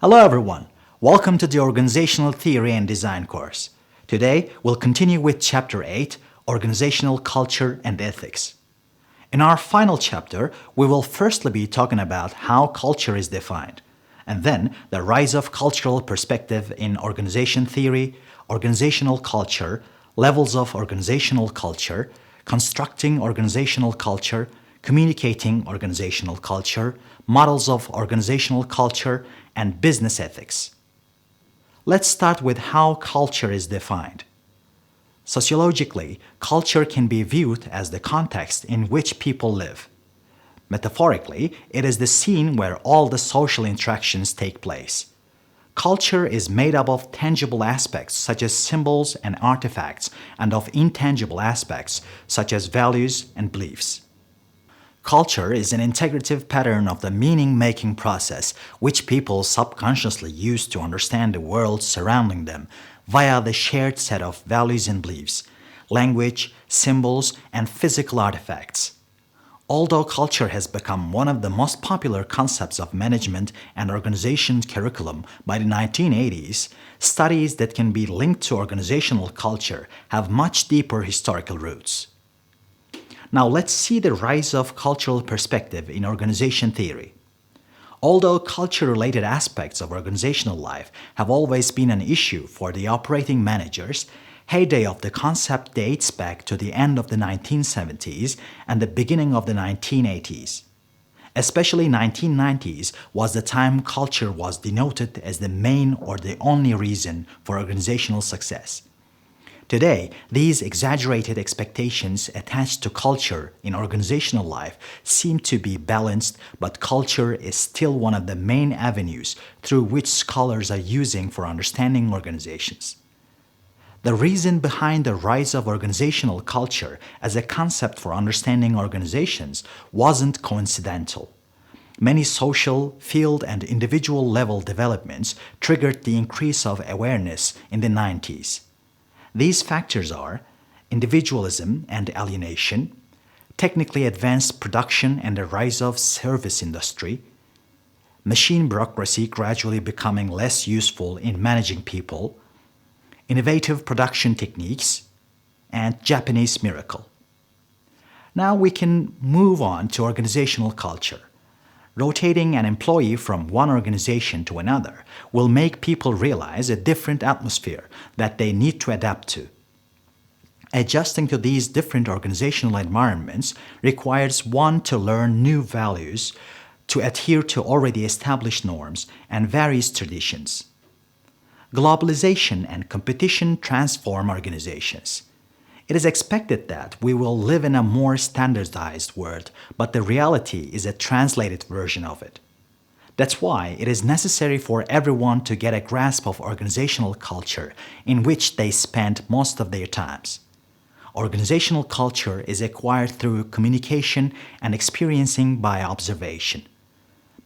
Hello everyone, welcome to the Organizational Theory and Design course. Today we'll continue with Chapter 8, Organizational Culture and Ethics. In our final chapter, we will firstly be talking about how culture is defined, and then the rise of cultural perspective in organization theory, organizational culture, levels of organizational culture, constructing organizational culture, communicating organizational culture, models of organizational culture, and business ethics. Let's start with how culture is defined. Sociologically, culture can be viewed as the context in which people live. Metaphorically, it is the scene where all the social interactions take place. Culture is made up of tangible aspects such as symbols and artifacts, and of intangible aspects such as values and beliefs. Culture is an integrative pattern of the meaning-making process which people subconsciously use to understand the world surrounding them via the shared set of values and beliefs, language, symbols, and physical artifacts. Although culture has become one of the most popular concepts of management and organization curriculum by the 1980s, studies that can be linked to organizational culture have much deeper historical roots. Now let's see the rise of cultural perspective in organization theory. Although culture-related aspects of organizational life have always been an issue for the operating managers, heyday of the concept dates back to the end of the 1970s and the beginning of the 1980s. Especially 1990s was the time culture was denoted as the main or the only reason for organizational success. Today, these exaggerated expectations attached to culture in organizational life seem to be balanced, but culture is still one of the main avenues through which scholars are using for understanding organizations. The reason behind the rise of organizational culture as a concept for understanding organizations wasn't coincidental. Many social, field, and individual level developments triggered the increase of awareness in the 90s. These factors are individualism and alienation, technically advanced production and the rise of service industry, machine bureaucracy gradually becoming less useful in managing people, innovative production techniques, and Japanese miracle. Now we can move on to organizational culture. Rotating an employee from one organization to another will make people realize a different atmosphere that they need to adapt to. Adjusting to these different organizational environments requires one to learn new values, to adhere to already established norms and various traditions. Globalization and competition transform organizations. It is expected that we will live in a more standardized world, but the reality is a translated version of it. That's why it is necessary for everyone to get a grasp of organizational culture in which they spend most of their times. Organizational culture is acquired through communication and experiencing by observation.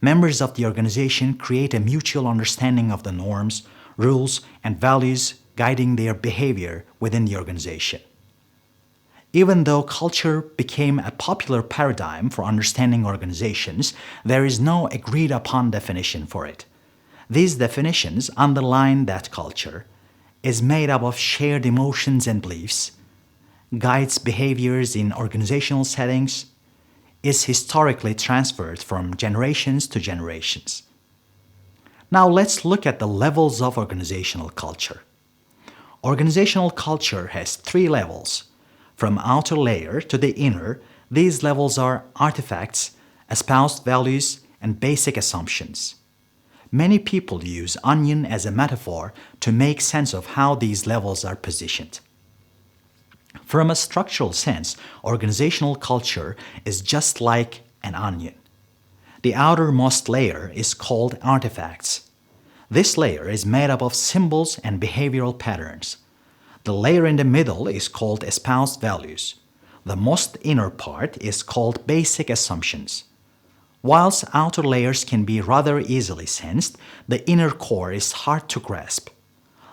Members of the organization create a mutual understanding of the norms, rules, and values guiding their behavior within the organization. Even though culture became a popular paradigm for understanding organizations, there is no agreed-upon definition for it. These definitions underline that culture is made up of shared emotions and beliefs, guides behaviors in organizational settings, is historically transferred from generations to generations. Now let's look at the levels of organizational culture. Organizational culture has 3 levels. From outer layer to the inner, these levels are artifacts, espoused values, and basic assumptions. Many people use onion as a metaphor to make sense of how these levels are positioned. From a structural sense, organizational culture is just like an onion. The outermost layer is called artifacts. This layer is made up of symbols and behavioral patterns. The layer in the middle is called espoused values. The most inner part is called basic assumptions. Whilst outer layers can be rather easily sensed, the inner core is hard to grasp.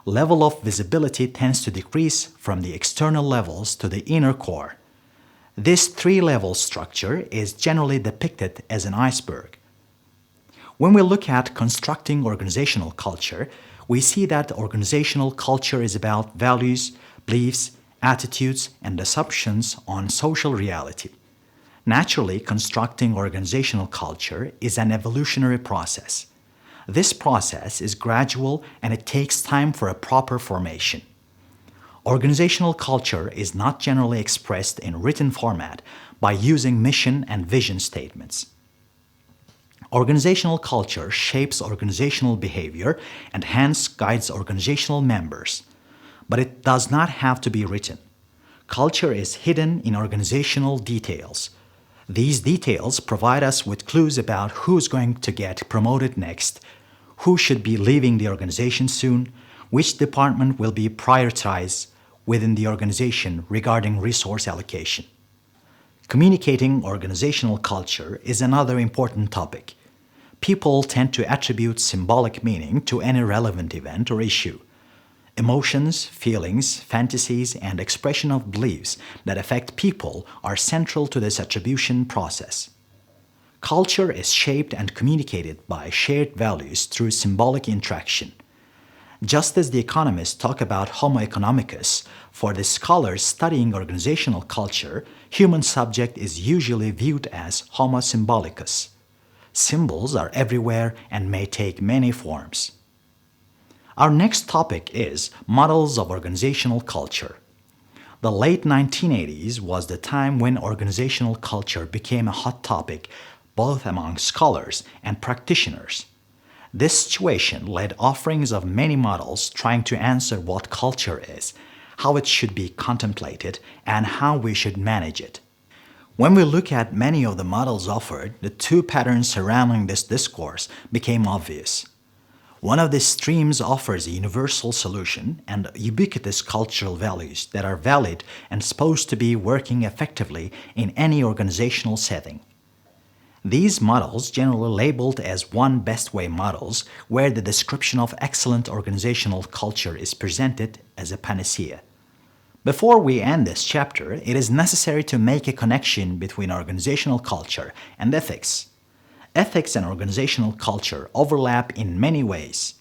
Level of visibility tends to decrease from the external levels to the inner core. This 3-level structure is generally depicted as an iceberg. When we look at constructing organizational culture, we see that organizational culture is about values, beliefs, attitudes, and assumptions on social reality. Naturally, constructing organizational culture is an evolutionary process. This process is gradual and it takes time for a proper formation. Organizational culture is not generally expressed in written format by using mission and vision statements. Organizational culture shapes organizational behavior and hence guides organizational members. But it does not have to be written. Culture is hidden in organizational details. These details provide us with clues about who's going to get promoted next, who should be leaving the organization soon, which department will be prioritized within the organization regarding resource allocation. Communicating organizational culture is another important topic. People tend to attribute symbolic meaning to any relevant event or issue. Emotions, feelings, fantasies, and expression of beliefs that affect people are central to this attribution process. Culture is shaped and communicated by shared values through symbolic interaction. Just as the economists talk about Homo economicus, for the scholars studying organizational culture, human subject is usually viewed as Homo symbolicus. Symbols are everywhere and may take many forms. Our next topic is models of organizational culture. The late 1980s was the time when organizational culture became a hot topic both among scholars and practitioners. This situation led offerings of many models trying to answer what culture is, how it should be contemplated, and how we should manage it. When we look at many of the models offered, the two patterns surrounding this discourse became obvious. One of these streams offers a universal solution and ubiquitous cultural values that are valid and supposed to be working effectively in any organizational setting. These models, generally labeled as one best way models, where the description of excellent organizational culture is presented as a panacea. Before we end this chapter, it is necessary to make a connection between organizational culture and ethics. Ethics and organizational culture overlap in many ways.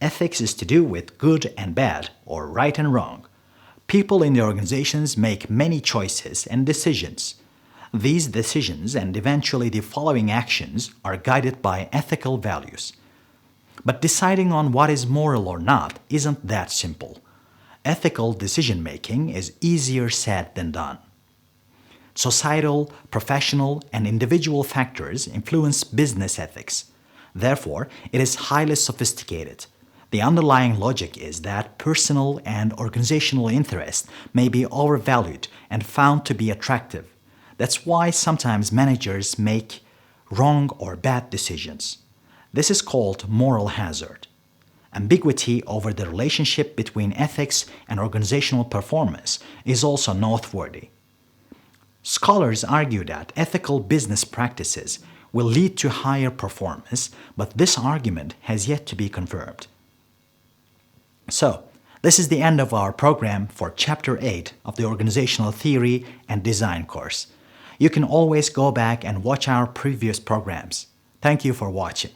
Ethics is to do with good and bad, or right and wrong. People in the organizations make many choices and decisions. These decisions and eventually the following actions are guided by ethical values. But deciding on what is moral or not isn't that simple. Ethical decision-making is easier said than done. Societal, professional, and individual factors influence business ethics. Therefore, it is highly sophisticated. The underlying logic is that personal and organizational interests may be overvalued and found to be attractive. That's why sometimes managers make wrong or bad decisions. This is called moral hazard. Ambiguity over the relationship between ethics and organizational performance is also noteworthy. Scholars argue that ethical business practices will lead to higher performance, but this argument has yet to be confirmed. So, this is the end of our program for Chapter 8 of the Organizational Theory and Design course. You can always go back and watch our previous programs. Thank you for watching.